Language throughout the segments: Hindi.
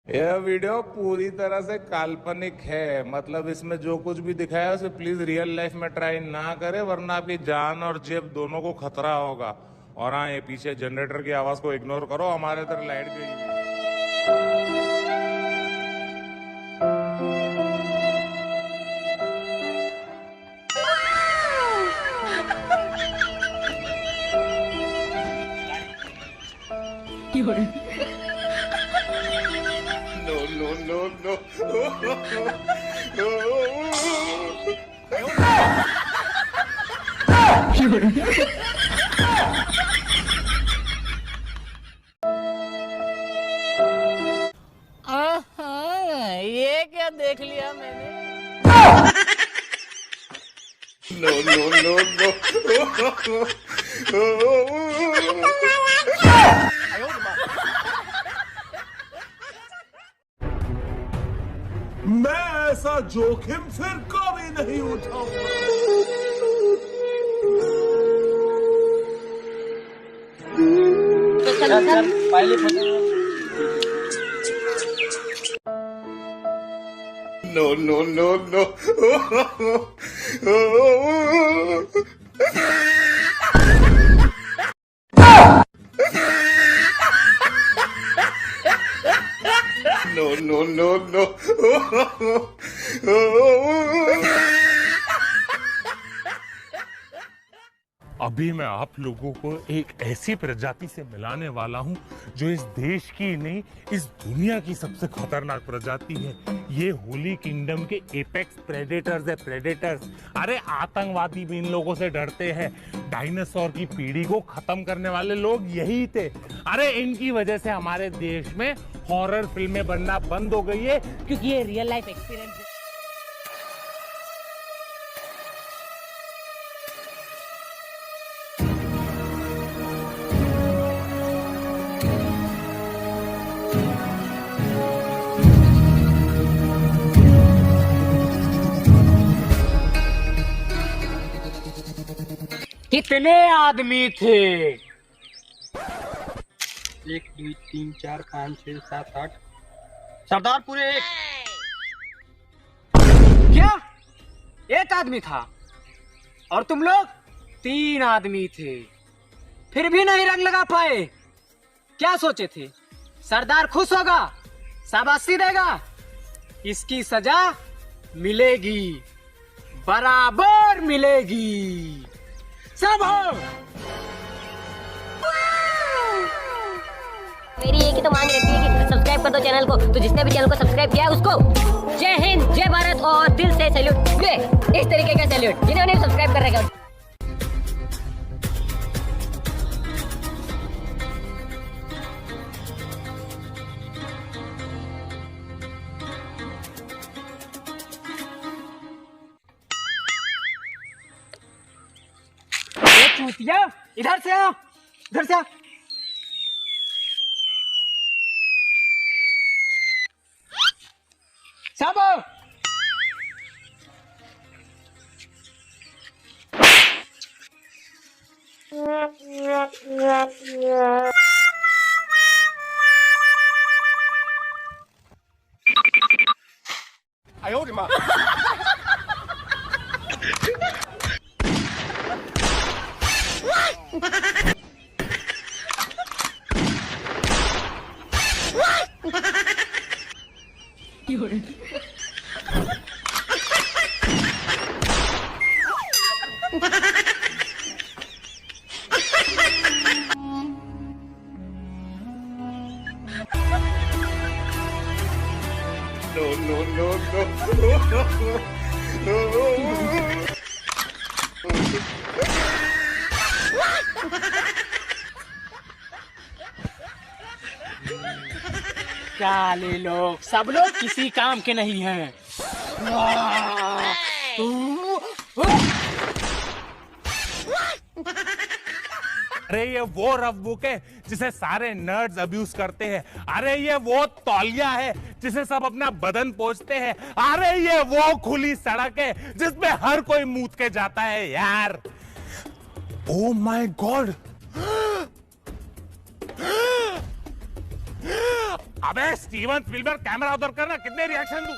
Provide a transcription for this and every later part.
यह वीडियो पूरी तरह से काल्पनिक है। मतलब इसमें जो कुछ भी दिखाया है उसे प्लीज रियल लाइफ में ट्राई ना करें, वरना आपकी जान और जेब दोनों को खतरा होगा। और हाँ, ये पीछे जनरेटर की आवाज को इग्नोर करो, हमारे इधर लाइट गई हुई है। No, no, no, no. ये क्या देख लिया मैंने। No, no, no, no. मैं ऐसा जोखिम फिर कभी नहीं उठाऊंगा। चल पहले No, no, no, no. No, no, no, no. अभी मैं आप लोगों को एक ऐसी प्रजाति से मिलाने वाला हूं जो इस देश की नहीं, इस दुनिया की सबसे खतरनाक प्रजाति है। ये होली किंगडम के एपेक्स प्रेडेटर्स है, प्रेडेटर्स। अरे आतंकवादी भी इन लोगों से डरते हैं। डायनासोर की पीढ़ी को खत्म करने वाले लोग यही थे। अरे इनकी वजह से हमारे देश में हॉरर फिल्में बनना बंद हो गई है, क्योंकि ये रियल लाइफ एक्सपीरियंस है। कितने आदमी थे? 1 2 3 4 5 6 7 8 सरदार पूरे एक। क्या? एक आदमी था और तुम लोग 3 आदमी थे, फिर भी नहीं रंग लगा पाए। क्या सोचे थे? सरदार खुश होगा, शाबाशी देगा? इसकी सजा मिलेगी, बराबर मिलेगी। सब हो। मेरी एक ही तो मांग रहती है कि सब्सक्राइब कर दो चैनल को। तो जिसने भी चैनल को सब्सक्राइब किया है उसको जय हिंद, जय भारत और दिल से सैल्यूट। ये इस तरीके का सैल्यूट जिन्होंने भी सब्सक्राइब कर रखा है। चूतिया, इधर से आ, इधर से आ। सब No, no, no, no. काले लोग, सब लोग किसी काम के नहीं हैं। अरे ये वो रफ बुक है जिसे सारे नर्ड्स अब्यूज करते हैं। अरे ये वो तौलिया है जिसे सब अपना बदन पोंछते हैं। अरे ये वो खुली सड़क है जिसमें हर कोई मूत के जाता है यार। ओ माय गॉड, अबे स्टीवन स्पीलबर्ग, कैमरा उधर करना, कितने रिएक्शन दूं?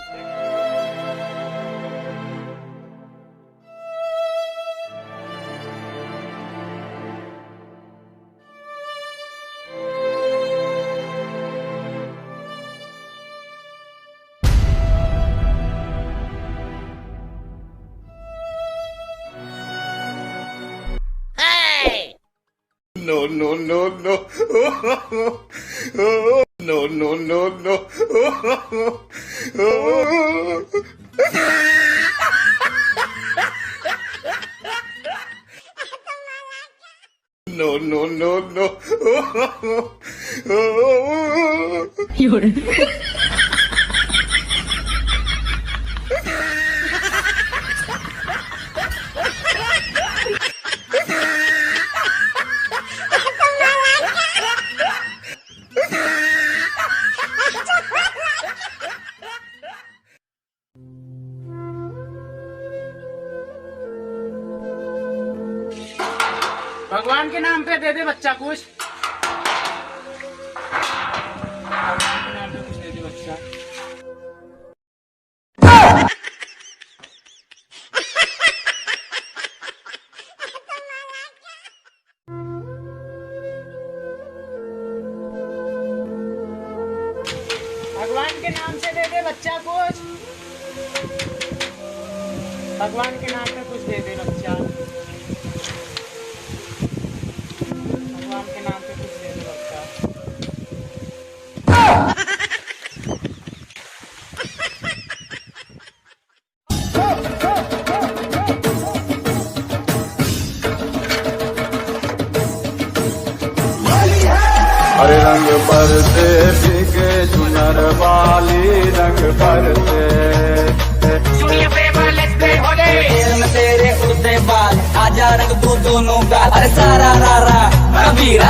No, no, no, no. No, no, no, no. No, no, no, no. भगवान के नाम पे दे दे बच्चा कुछ। भगवान के नाम पे कुछ दे दे बच्चा। भगवान के नाम से दे दे बच्चा कुछ। भगवान के नाम पे कुछ दे दे बच्चा। भगवान के नाम पे कुछ दे दे बच्चा। हरे रंग पर से भीगे चुनर वाली रंग पर से तेरे उड़ते बाल आजा रंग दो दोनों का अरे सारा रारा कबीरा